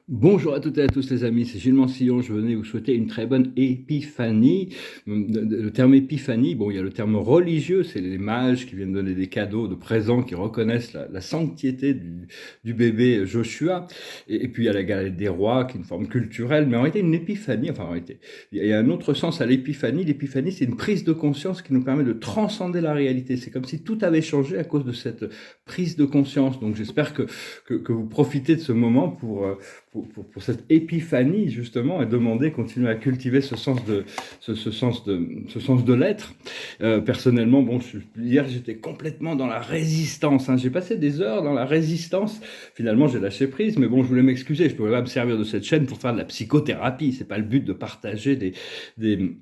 Bonjour à toutes et à tous les amis, c'est Gilles Mansillon, je venais vous souhaiter une très bonne épiphanie. Le terme épiphanie, bon, il y a le terme religieux, c'est les mages qui viennent donner des cadeaux, de présents, qui reconnaissent la sanctité du bébé Joshua. Et puis il y a la galette des rois, qui est une forme culturelle, mais en réalité une épiphanie, enfin en réalité, il y a un autre sens à l'épiphanie. L'épiphanie, c'est une prise de conscience qui nous permet de transcender la réalité. C'est comme si tout avait changé à cause de cette prise de conscience. Donc j'espère que vous profitez de ce moment pour cette épiphanie justement et demander, continuer à cultiver ce sens de l'être. Personnellement, bon, hier j'étais complètement dans la résistance. J'ai passé des heures dans la résistance. Finalement, j'ai lâché prise, mais bon, je voulais m'excuser. Je pouvais pas me servir de cette chaîne pour faire de la psychothérapie. C'est pas le but de partager des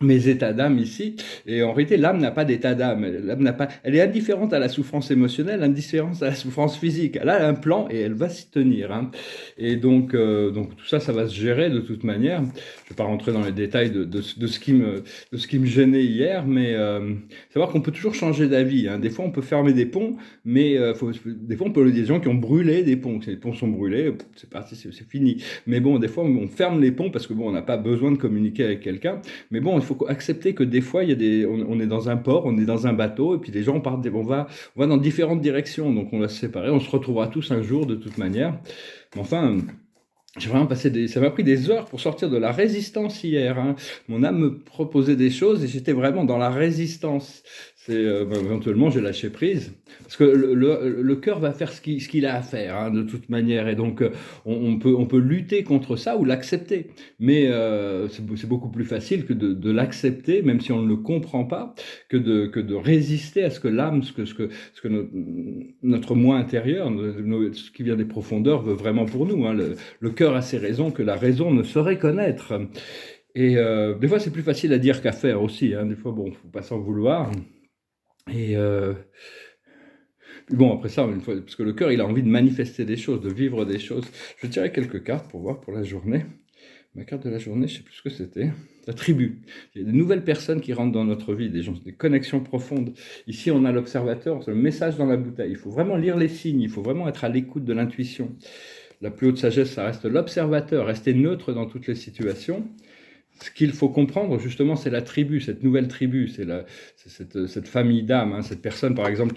mes états d'âme ici, et en réalité l'âme n'a pas d'état d'âme, l'âme n'a pas, elle est indifférente à la souffrance émotionnelle, indifférente à la souffrance physique, elle a un plan et elle va s'y tenir. Et donc tout ça, ça va se gérer de toute manière. Je vais pas rentrer dans les détails de ce qui me gênait hier, mais savoir qu'on peut toujours changer d'avis. Des fois on peut fermer des ponts, mais des fois on peut dire des gens qui ont brûlé des ponts, si les ponts sont brûlés, c'est parti, c'est fini. Mais bon, des fois on ferme les ponts parce que bon, on n'a pas besoin de communiquer avec quelqu'un. Mais bon, il faut accepter que des fois, on est dans un port, on est dans un bateau, et puis les gens partent, on va dans différentes directions, donc on va se séparer, on se retrouvera tous un jour de toute manière. Mais enfin, j'ai vraiment ça m'a pris des heures pour sortir de la résistance hier. Mon âme me proposait des choses et j'étais vraiment dans la résistance. Éventuellement, j'ai lâché prise parce que le cœur va faire ce qu'il a à faire, de toute manière. Et donc, on peut lutter contre ça ou l'accepter. Mais c'est beaucoup plus facile que de l'accepter, même si on ne le comprend pas, que de résister à ce que l'âme, ce que notre moi intérieur, ce qui vient des profondeurs, veut vraiment pour nous. Le cœur a ses raisons que la raison ne saurait connaître. Et des fois, c'est plus facile à dire qu'à faire aussi. Des fois, bon, faut pas s'en vouloir. Et puis bon, après ça, une fois, parce que le cœur, il a envie de manifester des choses, de vivre des choses. Je vais tirer quelques cartes pour voir pour la journée. Ma carte de la journée, je sais plus ce que c'était. La tribu. Il y a des nouvelles personnes qui rentrent dans notre vie, des gens, des connexions profondes. Ici, on a l'observateur, c'est le message dans la bouteille. Il faut vraiment lire les signes, il faut vraiment être à l'écoute de l'intuition. La plus haute sagesse, ça reste l'observateur, rester neutre dans toutes les situations. Ce qu'il faut comprendre, justement, c'est la tribu, cette nouvelle tribu, c'est cette famille d'âmes, cette personne, par exemple,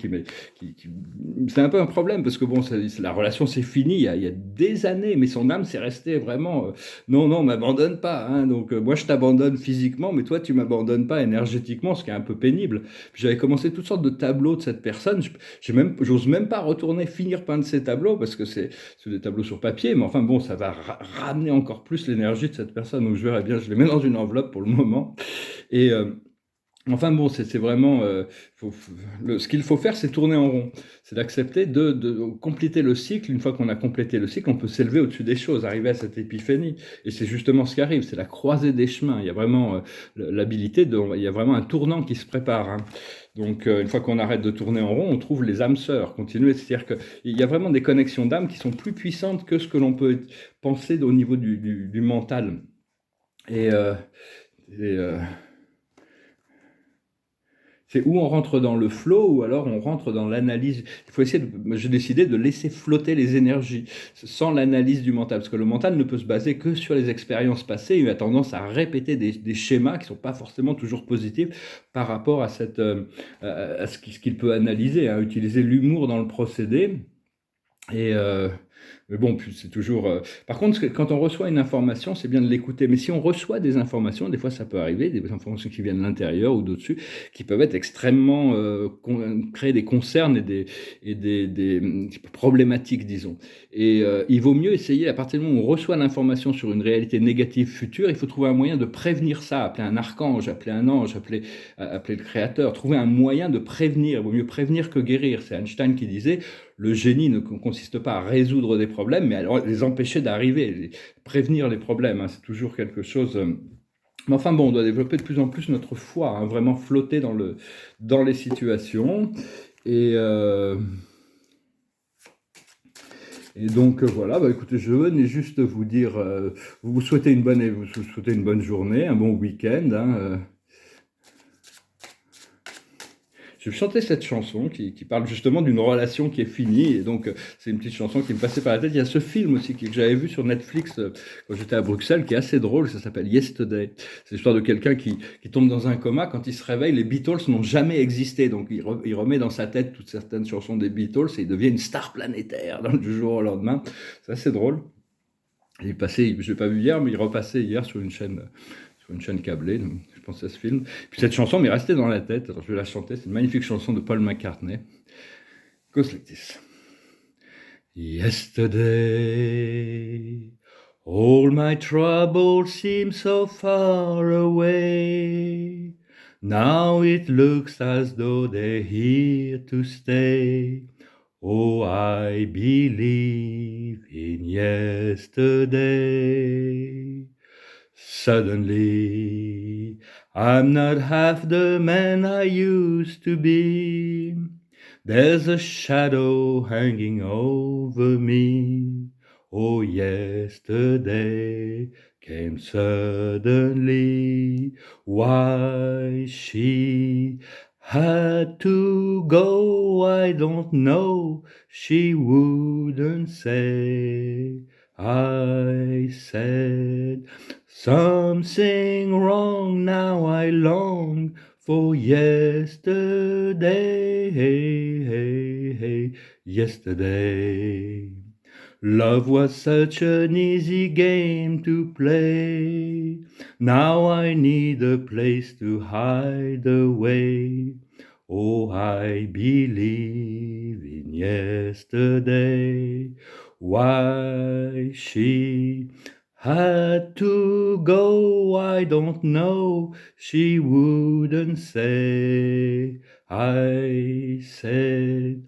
c'est un peu un problème, parce que bon, la relation s'est finie il y a des années, mais son âme, c'est resté vraiment, non, m'abandonne pas, donc moi, je t'abandonne physiquement, mais toi, tu m'abandonnes pas énergétiquement, ce qui est un peu pénible. Puis j'avais commencé toutes sortes de tableaux de cette personne, j'ose même pas retourner finir peindre ces tableaux, parce que c'est des tableaux sur papier, mais enfin bon, ça va ramener encore plus l'énergie de cette personne, donc je verrai bien, je les mets dans une enveloppe pour le moment. Et enfin bon, c'est vraiment ce qu'il faut faire, c'est tourner en rond, c'est d'accepter de compléter le cycle. Une fois qu'on a complété le cycle, on peut s'élever au-dessus des choses, arriver à cette épiphanie. Et c'est justement ce qui arrive, c'est la croisée des chemins. Il y a vraiment il y a vraiment un tournant qui se prépare. Donc une fois qu'on arrête de tourner en rond, on trouve les âmes sœurs, continuer. C'est-à-dire qu'il y a vraiment des connexions d'âmes qui sont plus puissantes que ce que l'on peut penser au niveau du mental. Et, euh, et c'est où on rentre dans le flow ou alors on rentre dans l'analyse. Il faut essayer j'ai décidé de laisser flotter les énergies sans l'analyse du mental, parce que le mental ne peut se baser que sur les expériences passées. Il a tendance à répéter des schémas qui ne sont pas forcément toujours positifs par rapport à ce qu'il peut analyser, utiliser l'humour dans le procédé. Et mais bon, puis c'est toujours. Par contre, quand on reçoit une information, c'est bien de l'écouter. Mais si on reçoit des informations, des fois ça peut arriver, des informations qui viennent de l'intérieur ou d'au-dessus, qui peuvent être extrêmement créer des concerns des problématiques, disons. Et il vaut mieux essayer, à partir du moment où on reçoit l'information sur une réalité négative future, il faut trouver un moyen de prévenir ça, appeler un archange, appeler un ange, appeler le créateur, trouver un moyen de prévenir. Il vaut mieux prévenir que guérir. C'est Einstein qui disait le génie ne consiste pas à résoudre des problèmes, mais à les empêcher d'arriver, prévenir les problèmes. C'est toujours quelque chose. Mais enfin bon, on doit développer de plus en plus notre foi, vraiment flotter dans les situations. Et, et donc voilà, écoutez, je venais juste vous dire, vous souhaitez une bonne journée, un bon week-end. Je chantais cette chanson qui parle justement d'une relation qui est finie, et donc c'est une petite chanson qui me passait par la tête. Il y a ce film aussi que j'avais vu sur Netflix quand j'étais à Bruxelles, qui est assez drôle, ça s'appelle Yesterday. C'est l'histoire de quelqu'un qui tombe dans un coma, quand il se réveille, les Beatles n'ont jamais existé, donc il remet dans sa tête toutes certaines chansons des Beatles, et il devient une star planétaire du jour au lendemain. C'est assez drôle. Il est passé, je l'ai pas vu hier, mais il repassait hier sur une chaîne câblée, donc je pensais à ce film. Puis cette chanson m'est restée dans la tête, alors je vais la chanter, c'est une magnifique chanson de Paul McCartney. Goes like this. Yesterday, all my troubles seem so far away. Now it looks as though they're here to stay. Oh, I believe in yesterday. Suddenly, I'm not half the man I used to be. There's a shadow hanging over me. Oh, yesterday came suddenly. Why she had to go, I don't know. She wouldn't say. I said something wrong, now I long for yesterday. Yesterday. Love was such an easy game to play. Now I need a place to hide away. Oh, I believe in yesterday. Why she had to go, I don't know. She wouldn't say. I said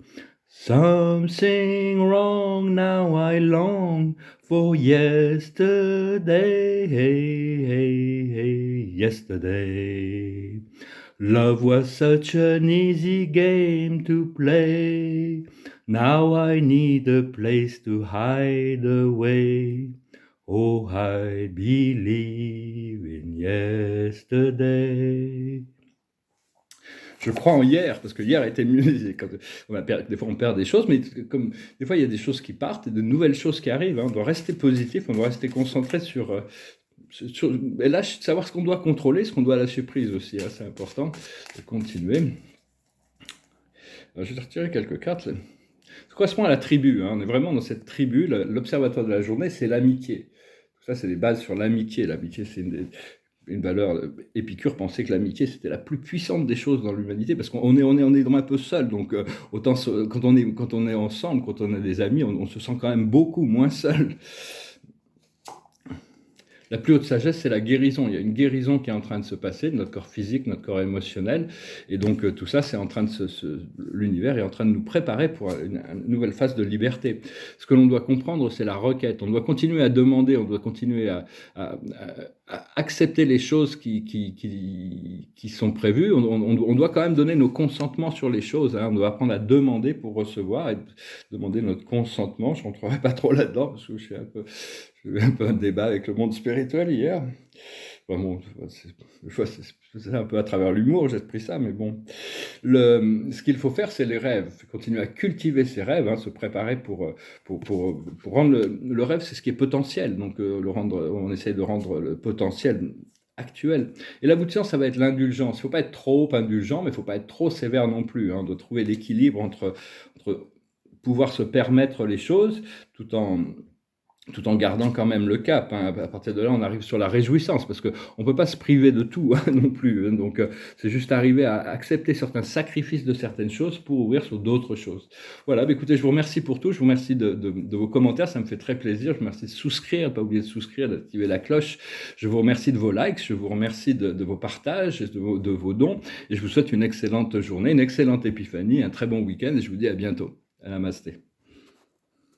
something wrong, now I long for yesterday. Yesterday. Love was such an easy game to play. Now I need a place to hide away. Oh, I believe in yesterday. Je crois en hier, parce que hier était mieux. Des fois, on perd des choses, mais comme des fois, il y a des choses qui partent et de nouvelles choses qui arrivent. On doit rester positif, on doit rester concentré sur et savoir ce qu'on doit contrôler, ce qu'on doit lâcher prise aussi. C'est important de continuer. Alors, je vais retirer quelques cartes. Ça correspond à la tribu. On est vraiment dans cette tribu. L'observatoire de la journée, c'est l'amitié. Tout ça, c'est des bases sur l'amitié. L'amitié, c'est une valeur. Épicure pensait que l'amitié c'était la plus puissante des choses dans l'humanité, parce qu'on est un peu seul, donc autant quand on est ensemble, quand on a des amis, on se sent quand même beaucoup moins seul. La plus haute sagesse, c'est la guérison. Il y a une guérison qui est en train de se passer de notre corps physique, notre corps émotionnel, et donc tout ça, c'est en train de l'univers est en train de nous préparer pour une nouvelle phase de liberté. Ce que l'on doit comprendre, c'est la requête. On doit continuer à demander, on doit continuer à accepter les choses qui sont prévues. On doit quand même donner nos consentements sur les choses. On doit apprendre à demander pour recevoir, et demander notre consentement. Je rentrerai pas trop là-dedans parce que j'ai eu un peu un débat avec le monde spirituel hier. Bon, c'est un peu à travers l'humour, j'ai pris ça, mais bon. Ce qu'il faut faire, c'est les rêves. Continuer à cultiver ses rêves, se préparer pour rendre le rêve, c'est ce qui est potentiel. Donc, on essaye de rendre le potentiel actuel. Et l'aboutissement, ça va être l'indulgence. Il ne faut pas être trop indulgent, mais il ne faut pas être trop sévère non plus. De trouver l'équilibre entre pouvoir se permettre les choses, tout en gardant quand même le cap. À partir de là, on arrive sur la réjouissance, parce qu'on ne peut pas se priver de tout non plus. Donc, c'est juste arriver à accepter certains sacrifices de certaines choses pour ouvrir sur d'autres choses. Voilà, écoutez, je vous remercie pour tout. Je vous remercie de vos commentaires, ça me fait très plaisir. Je vous remercie de souscrire, ne pas oublier de souscrire, d'activer la cloche. Je vous remercie de vos likes, je vous remercie de vos partages, de vos dons. Et je vous souhaite une excellente journée, une excellente épiphanie, un très bon week-end. Et je vous dis à bientôt. Namasté.